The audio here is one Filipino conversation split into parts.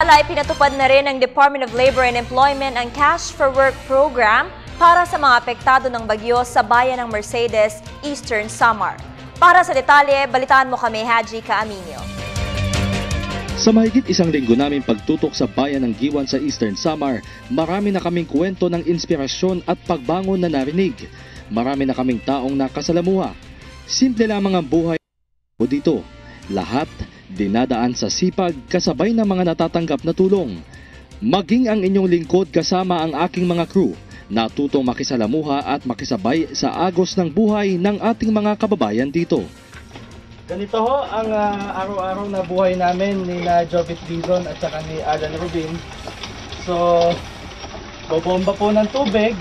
Samantala, ipinatupad na rin ng Department of Labor and Employment ang Cash for Work program para sa mga apektado ng bagyo sa bayan ng Mercedes, Eastern Samar. Para sa detalye, balitaan mo kami, Haji Kaaminyo. Sa mahigit isang linggo namin pagtutok sa bayan ng Giwan sa Eastern Samar, marami na kaming kwento ng inspirasyon at pagbangon na narinig. Marami na kaming taong nakasalamuha. Simple lamang ang buhay dito. Lahat dinadaan sa sipag kasabay ng mga natatanggap na tulong. Maging ang inyong lingkod kasama ang aking mga crew, natutong makisalamuha at makisabay sa agos ng buhay ng ating mga kababayan dito. Ganito ho ang araw-araw na buhay namin ni Jovit Dizon at saka ni Alan Rubin. So, bobomba po ng tubig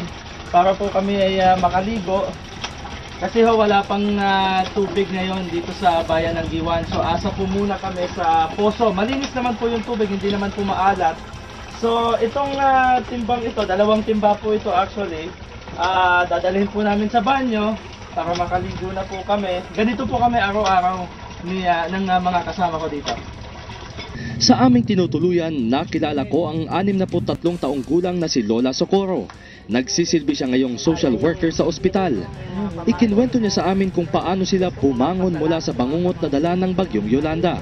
para po kami ay makaligo. Kasi ho wala pang tubig ngayon dito sa bayan ng Giwan. So, asa po muna kami sa poso. Malinis naman po yung tubig, hindi naman po maalat. So, itong timbang ito, dalawang timba po ito actually, dadalhin po namin sa banyo para makaligo na po kami. Ganito po kami araw-araw ng mga kasama ko dito. Sa aming tinutuluyan, nakilala ko ang 63 taong gulang na si Lola Socorro. Nagsisilbi siya ngayong social worker sa ospital. Ikinwento niya sa amin kung paano sila bumangon mula sa bangungot na dala ng bagyong Yolanda.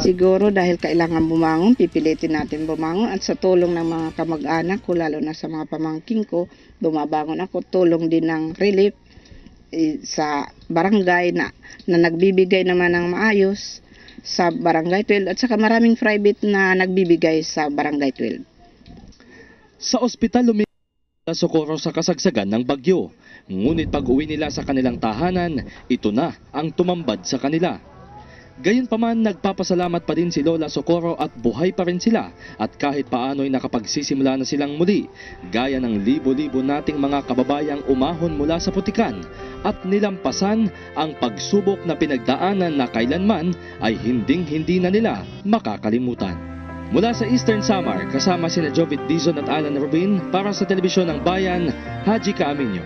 Siguro dahil kailangan bumangon, pipilitin natin bumangon at sa tulong ng mga kamag-anak ko, lalo na sa mga pamangking ko, bumabangon ako, tulong din ng relief sa barangay na nagbibigay naman ng maayos sa barangay 12 at saka maraming private na nagbibigay sa barangay 12. Sa ospital lumilipad sa Socorro sa kasagsagan ng bagyo. Ngunit pag-uwi nila sa kanilang tahanan, ito na ang tumambad sa kanila. Gayunpaman, nagpapasalamat pa din si Lola Socorro at buhay pa rin sila at kahit paano'y nakapagsisimula na silang muli, gaya ng libo-libo nating mga kababayang umahon mula sa putikan at nilampasan ang pagsubok na pinagdaanan na kailanman ay hinding-hindi na nila makakalimutan. Mula sa Eastern Samar, kasama sina Jovit Dizon at Alan Rubin para sa Telebisyon ng Bayan, Haji Kaaminyo.